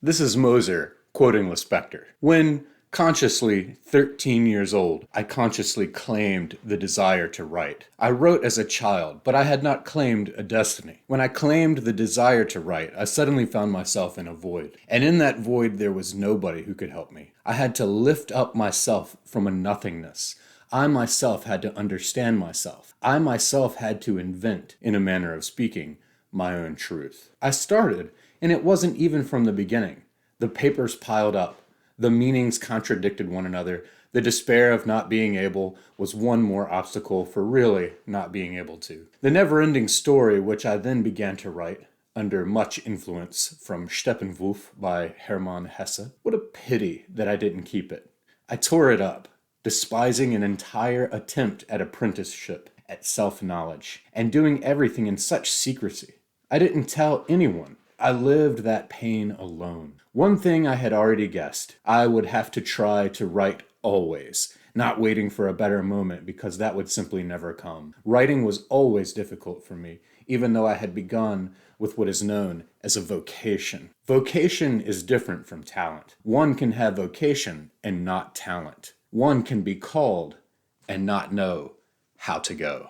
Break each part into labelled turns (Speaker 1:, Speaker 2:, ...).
Speaker 1: This is Moser, quoting Lispector. When, consciously 13 years old, I consciously claimed the desire to write. I wrote as a child, but I had not claimed a destiny. When I claimed the desire to write, I suddenly found myself in a void. And in that void, there was nobody who could help me. I had to lift up myself from a nothingness. I myself had to understand myself. I myself had to invent, in a manner of speaking, my own truth. I started, and it wasn't even from the beginning. The papers piled up. The meanings contradicted one another. The despair of not being able was one more obstacle for really not being able to. The never-ending story, which I then began to write, under much influence from Steppenwolf by Hermann Hesse. What a pity that I didn't keep it. I tore it up, despising an entire attempt at apprenticeship, at self-knowledge, and doing everything in such secrecy. I didn't tell anyone. I lived that pain alone. One thing I had already guessed. I would have to try to write always, not waiting for a better moment because that would simply never come. Writing was always difficult for me, even though I had begun with what is known as a vocation. Vocation is different from talent. One can have vocation and not talent. One can be called and not know how to go.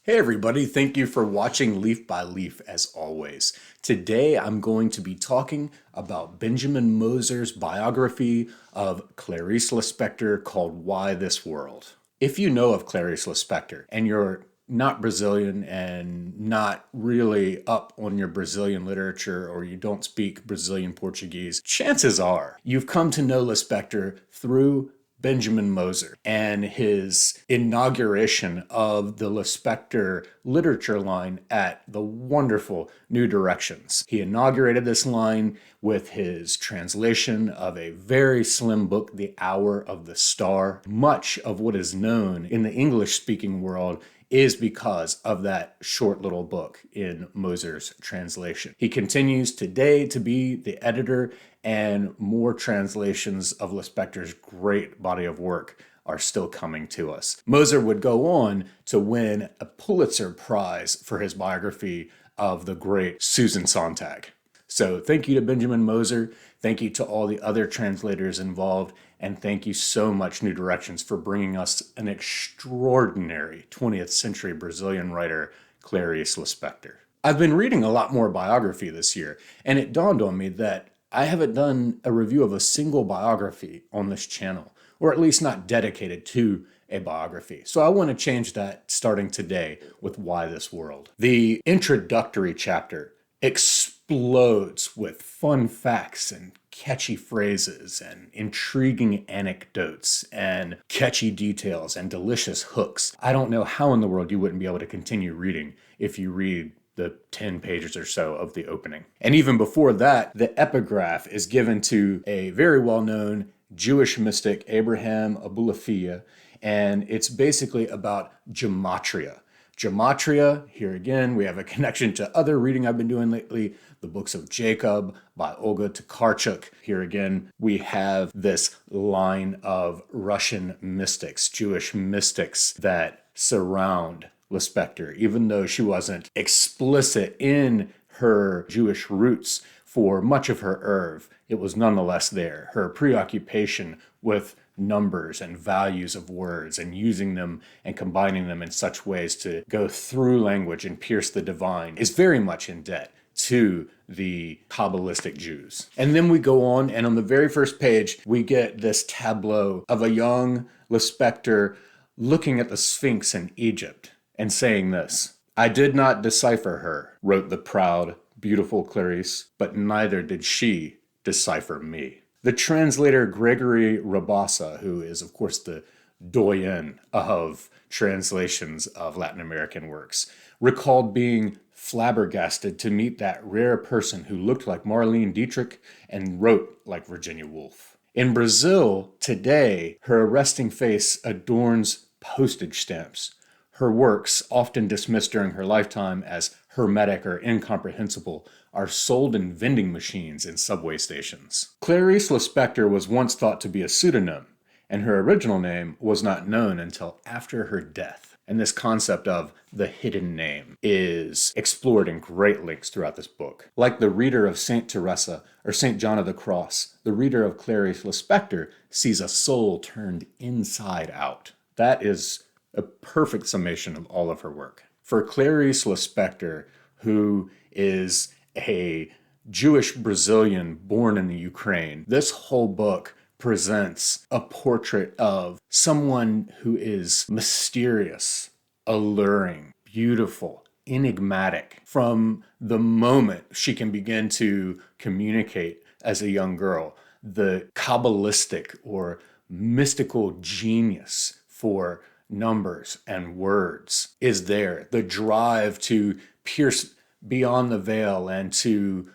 Speaker 1: Hey everybody, thank you for watching Leaf by Leaf as always. Today I'm going to be talking about Benjamin Moser's biography of Clarice Lispector called Why This World. If you know of Clarice Lispector and you're not Brazilian and not really up on your Brazilian literature, or you don't speak Brazilian Portuguese, chances are you've come to know Lispector through Benjamin Moser and his inauguration of the Lispector literature line at the wonderful New Directions. He inaugurated this line with his translation of a very slim book, The Hour of the Star. Much of what is known in the English-speaking world is because of that short little book in Moser's translation. He continues today to be the editor, and more translations of Lispector's great body of work are still coming to us. Moser would go on to win a Pulitzer Prize for his biography of the great Susan Sontag. So thank you to Benjamin Moser, thank you to all the other translators involved, and thank you so much, New Directions, for bringing us an extraordinary 20th century Brazilian writer, Clarice Lispector. I've been reading a lot more biography this year, and it dawned on me that I haven't done a review of a single biography on this channel, or at least not dedicated to a biography. So I want to change that starting today with Why This World. The introductory chapter explodes with fun facts and catchy phrases and intriguing anecdotes and catchy details and delicious hooks. I don't know how in the world you wouldn't be able to continue reading if you read the 10 pages or so of the opening. And even before that, the epigraph is given to a very well-known Jewish mystic, Abraham Abulafia, and it's basically about gematria. Gematria, here again, we have a connection to other reading I've been doing lately, the books of Jacob by Olga Tokarczuk. Here again, we have this line of Russian mystics, Jewish mystics that surround Lispector, even though she wasn't explicit in her Jewish roots for much of her oeuvre, it was nonetheless there. Her preoccupation with numbers and values of words and using them and combining them in such ways to go through language and pierce the divine is very much in debt to the Kabbalistic Jews. And then we go on, and on the very first page, we get this tableau of a young Lispector looking at the Sphinx in Egypt and saying this: "I did not decipher her," wrote the proud, beautiful Clarice, "but neither did she decipher me." The translator Gregory Rabassa, who is of course the doyen of translations of Latin American works, recalled being flabbergasted to meet that rare person who looked like Marlene Dietrich and wrote like Virginia Woolf. In Brazil today, her arresting face adorns postage stamps. Her works, often dismissed during her lifetime as hermetic or incomprehensible are sold in vending machines in subway stations. Clarice Lispector was once thought to be a pseudonym, and her original name was not known until after her death. And this concept of the hidden name is explored in great lengths throughout this book. Like the reader of St. Teresa or St. John of the Cross, the reader of Clarice Lispector sees a soul turned inside out. That is a perfect summation of all of her work. For Clarice Lispector, who is a Jewish Brazilian born in the Ukraine, this whole book presents a portrait of someone who is mysterious, alluring, beautiful, enigmatic. From the moment she can begin to communicate as a young girl, the Kabbalistic or mystical genius for numbers and words is there. The drive to pierce beyond the veil and to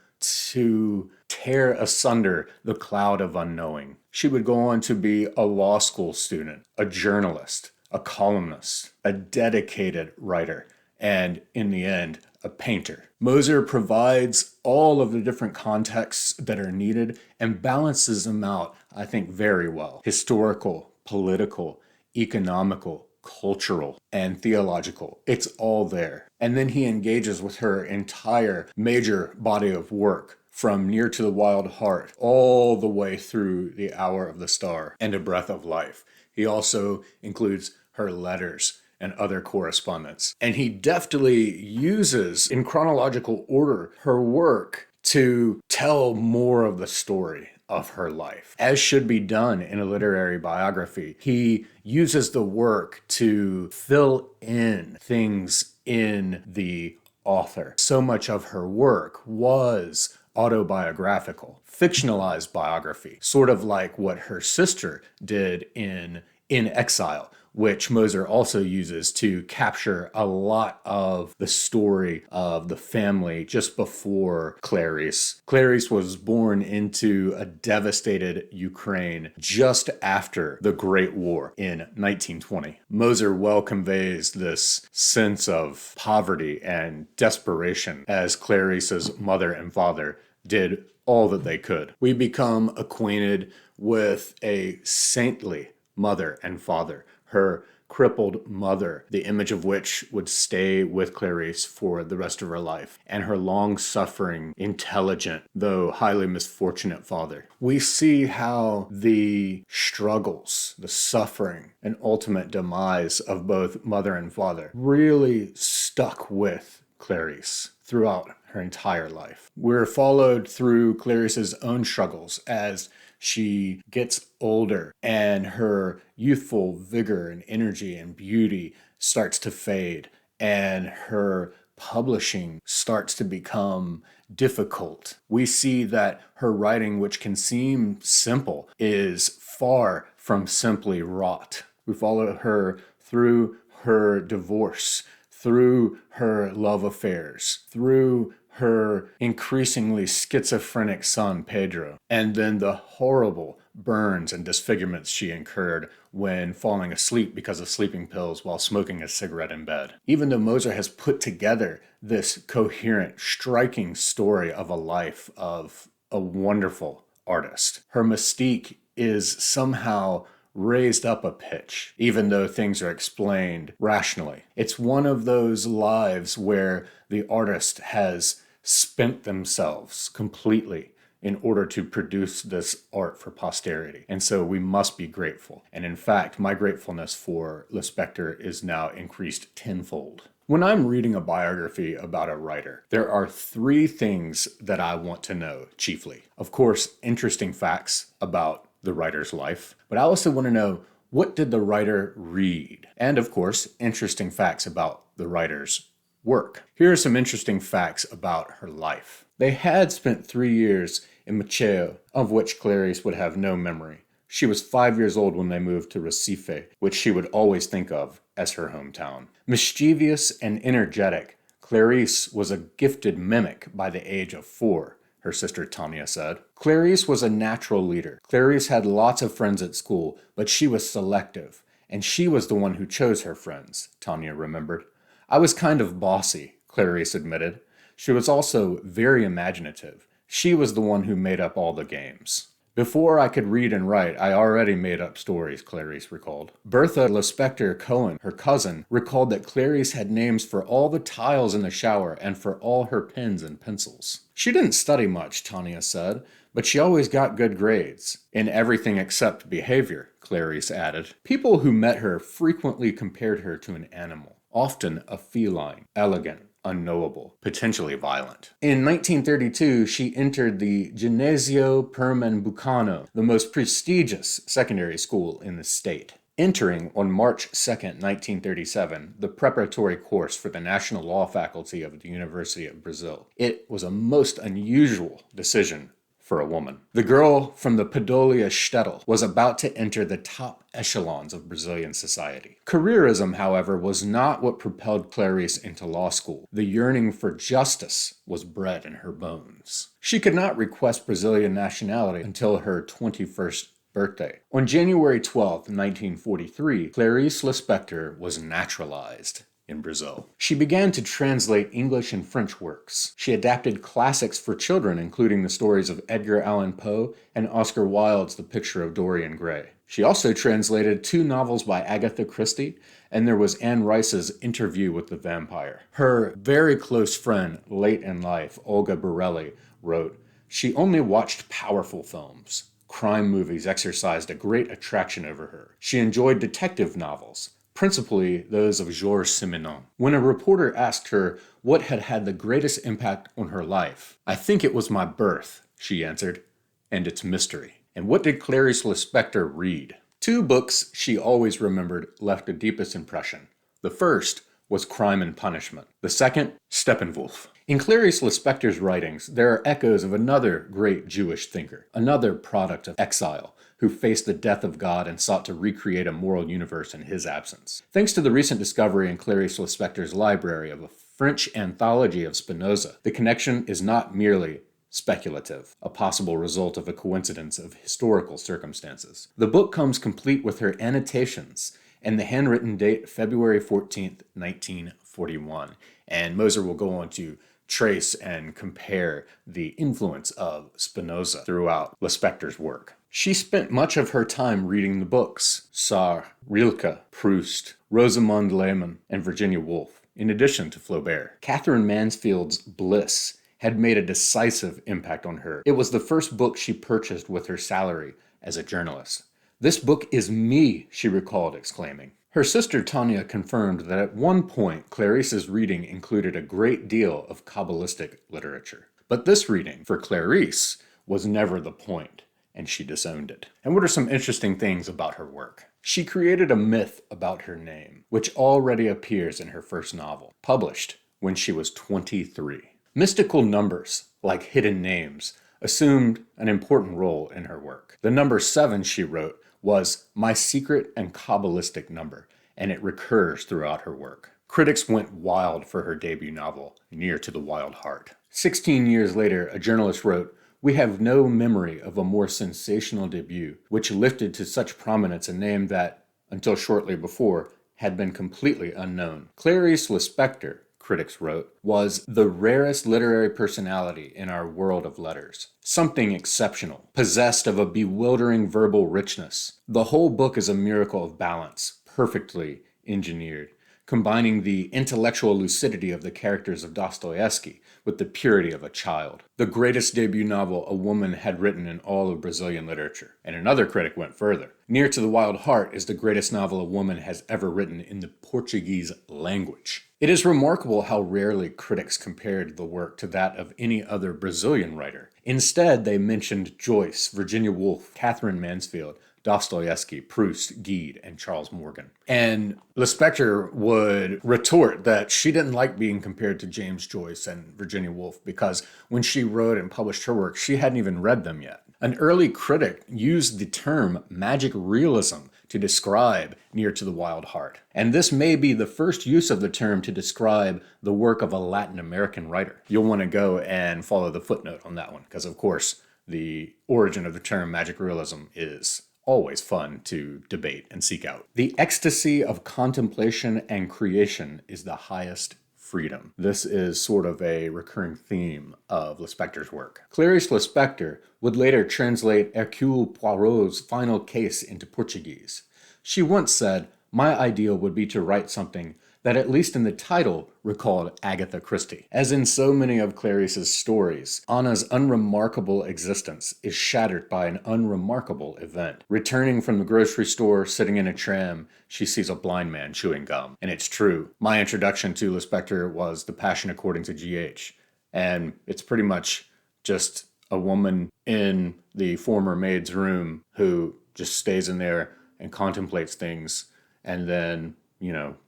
Speaker 1: tear asunder the cloud of unknowing. She would go on to be a law school student, a journalist, a columnist, a dedicated writer, and in the end, a painter. Moser provides all of the different contexts that are needed and balances them out, I think, very well. Historical, political, economical, cultural, and theological. It's all there. And then he engages with her entire major body of work, from Near to the Wild Heart all the way through The Hour of the Star and A Breath of Life. He also includes her letters and other correspondence. And he deftly uses, in chronological order, her work to tell more of the story of her life, as should be done in a literary biography. He uses the work to fill in things in the author. So much of her work was autobiographical, fictionalized biography, sort of like what her sister did in Exile, which Moser also uses to capture a lot of the story of the family just before Clarice. Clarice was born into a devastated Ukraine just after the Great War in 1920. Moser well conveys this sense of poverty and desperation as Clarice's mother and father did all that they could. We become acquainted with a saintly mother and father, her crippled mother, the image of which would stay with Clarice for the rest of her life, and her long-suffering, intelligent, though highly misfortunate father. We see how the struggles, the suffering, and ultimate demise of both mother and father really stuck with Clarice throughout her entire life. We're followed through Clarice's own struggles as she gets older and her youthful vigor and energy and beauty starts to fade, and her publishing starts to become difficult. We see that her writing, which can seem simple, is far from simply wrought. We follow her through her divorce, through her love affairs, through her increasingly schizophrenic son, Pedro, and then the horrible burns and disfigurements she incurred when falling asleep because of sleeping pills while smoking a cigarette in bed. Even though Moser has put together this coherent, striking story of a life of a wonderful artist, her mystique is somehow raised up a pitch, even though things are explained rationally. It's one of those lives where the artist has spent themselves completely in order to produce this art for posterity. And so we must be grateful. And in fact, my gratefulness for Lispector is now increased tenfold. When I'm reading a biography about a writer, there are three things that I want to know chiefly. Of course, interesting facts about the writer's life, but I also want to know, what did the writer read? And of course, interesting facts about the writer's work. Here are some interesting facts about her life. They had spent 3 years in Maceo, of which Clarice would have no memory. She was 5 years old when they moved to Recife, which she would always think of as her hometown. Mischievous and energetic, Clarice was a gifted mimic by the age of 4, her sister Tanya said. Clarice was a natural leader. Clarice had lots of friends at school, but she was selective, and she was the one who chose her friends, Tanya remembered. I was kind of bossy, Clarice admitted. She was also very imaginative. She was the one who made up all the games. Before I could read and write, I already made up stories, Clarice recalled. Bertha Lispector Cohen, her cousin, recalled that Clarice had names for all the tiles in the shower and for all her pens and pencils. She didn't study much, Tanya said, but she always got good grades. In everything except behavior, Clarice added. People who met her frequently compared her to an animal, often a feline, elegant, unknowable, potentially violent. In 1932, she entered the Ginesio Pernambucano, the most prestigious secondary school in the state. Entering on March 2nd, 1937, the preparatory course for the National Law Faculty of the University of Brazil. It was a most unusual decision for a woman. The girl from the Podolia shtetl was about to enter the top echelons of Brazilian society. Careerism, however, was not what propelled Clarice into law school. The yearning for justice was bred in her bones. She could not request Brazilian nationality until her 21st birthday. On January 12, 1943, Clarice Lispector was naturalized in Brazil. She began to translate English and French works. She adapted classics for children, including the stories of Edgar Allan Poe and Oscar Wilde's The Picture of Dorian Gray. She also translated 2 novels by Agatha Christie, and there was Anne Rice's Interview with the Vampire. Her very close friend, late in life, Olga Borelli, wrote, "She only watched powerful films. Crime movies exercised a great attraction over her. She enjoyed detective novels, principally those of Georges Simenon." When a reporter asked her what had had the greatest impact on her life, "I think it was my birth," she answered, "and its mystery." And what did Clarice Lispector read? 2 books she always remembered left the deepest impression. The first was Crime and Punishment. The second, Steppenwolf. In Clarice Lispector's writings, there are echoes of another great Jewish thinker, another product of exile, who faced the death of God and sought to recreate a moral universe in his absence. Thanks to the recent discovery in Clarice Lispector's library of a French anthology of Spinoza, the connection is not merely speculative, a possible result of a coincidence of historical circumstances. The book comes complete with her annotations and the handwritten date February 14th, 1941. And Moser will go on to trace and compare the influence of Spinoza throughout Lispector's work. She spent much of her time reading the books Sartre, Rilke, Proust, Rosamund Lehmann, and Virginia Woolf, in addition to Flaubert. Catherine Mansfield's Bliss had made a decisive impact on her. It was the first book she purchased with her salary as a journalist. "This book is me," she recalled, exclaiming. Her sister Tanya confirmed that at one point Clarice's reading included a great deal of Kabbalistic literature. But this reading, for Clarice, was never the point, and she disowned it. And what are some interesting things about her work? She created a myth about her name, which already appears in her first novel, published when she was 23. Mystical numbers, like hidden names, assumed an important role in her work. The number 7, she wrote, was my secret and Kabbalistic number, and it recurs throughout her work. Critics went wild for her debut novel, Near to the Wild Heart. 16 years later, a journalist wrote, "We have no memory of a more sensational debut, which lifted to such prominence a name that, until shortly before, had been completely unknown." Clarice Lispector, critics wrote, was the rarest literary personality in our world of letters. Something exceptional, possessed of a bewildering verbal richness. The whole book is a miracle of balance, perfectly engineered, combining the intellectual lucidity of the characters of Dostoevsky with the purity of a child. The greatest debut novel a woman had written in all of Brazilian literature. And another critic went further. Near to the Wild Heart is the greatest novel a woman has ever written in the Portuguese language. It is remarkable how rarely critics compared the work to that of any other Brazilian writer. Instead, they mentioned Joyce, Virginia Woolf, Catherine Mansfield, Dostoevsky, Proust, Gide, and Charles Morgan. And Lispector would retort that she didn't like being compared to James Joyce and Virginia Woolf because when she wrote and published her work, she hadn't even read them yet. An early critic used the term magic realism to describe Near to the Wild Heart. And this may be the first use of the term to describe the work of a Latin American writer. You'll want to go and follow the footnote on that one, because of course, the origin of the term magic realism is always fun to debate and seek out. The ecstasy of contemplation and creation is the highest freedom. This is sort of a recurring theme of Lispector's work. Clarice Lispector would later translate Hercule Poirot's final case into Portuguese. She once said, "My ideal would be to write something that, at least in the title, recalled Agatha Christie." As in so many of Clarice's stories, Anna's unremarkable existence is shattered by an unremarkable event. Returning from the grocery store, sitting in a tram, she sees a blind man chewing gum. And it's true. My introduction to Lispector was The Passion According to G.H. And it's pretty much just a woman in the former maid's room who just stays in there and contemplates things, and then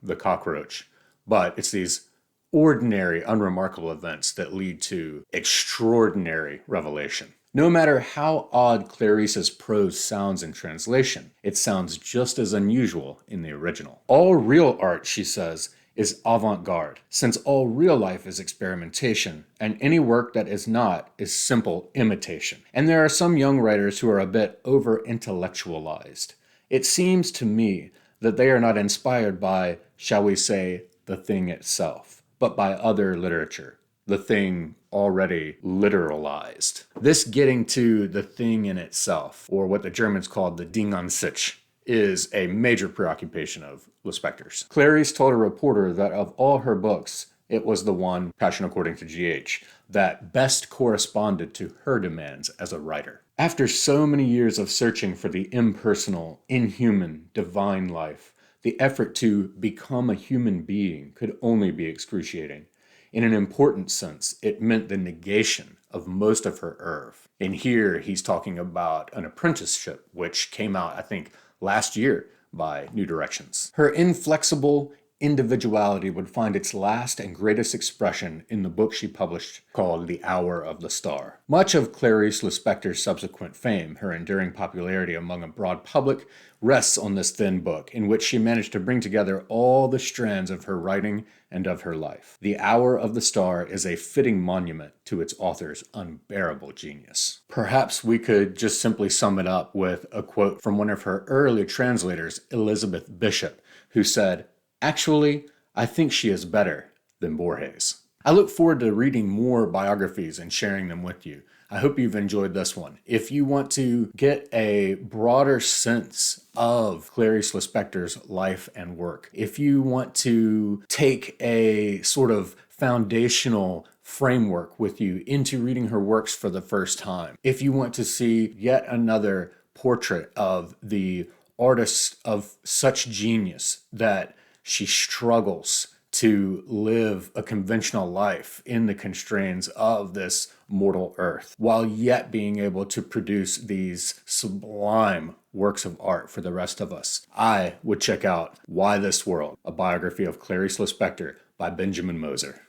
Speaker 1: the cockroach. But it's these ordinary, unremarkable events that lead to extraordinary revelation. No matter how odd Clarice's prose sounds in translation, it sounds just as unusual in the original. All real art, she says, is avant-garde, since all real life is experimentation, and any work that is not is simple imitation. And there are some young writers who are a bit over-intellectualized. It seems to me that they are not inspired by, shall we say, the thing itself, but by other literature, the thing already literalized. This getting to the thing in itself, or what the Germans called the Ding an sich, is a major preoccupation of Lispector's. Clarice told a reporter that of all her books, it was the one, Passion According to G.H., that best corresponded to her demands as a writer. After so many years of searching for the impersonal, inhuman, divine life, the effort to become a human being could only be excruciating. In an important sense, it meant the negation of most of her oeuvre. And here he's talking about an apprenticeship, which came out, I think, last year by New Directions. Her inflexible individuality would find its last and greatest expression in the book she published called The Hour of the Star. Much of Clarice Lispector's subsequent fame, her enduring popularity among a broad public, rests on this thin book, in which she managed to bring together all the strands of her writing and of her life. The Hour of the Star is a fitting monument to its author's unbearable genius. Perhaps we could just simply sum it up with a quote from one of her early translators, Elizabeth Bishop, who said, "Actually, I think she is better than Borges." I look forward to reading more biographies and sharing them with you. I hope you've enjoyed this one. If you want to get a broader sense of Clarice Lispector's life and work, if you want to take a sort of foundational framework with you into reading her works for the first time, if you want to see yet another portrait of the artist of such genius that she struggles to live a conventional life in the constraints of this mortal earth, while yet being able to produce these sublime works of art for the rest of us, I would check out Why This World, a biography of Clarice Lispector by Benjamin Moser.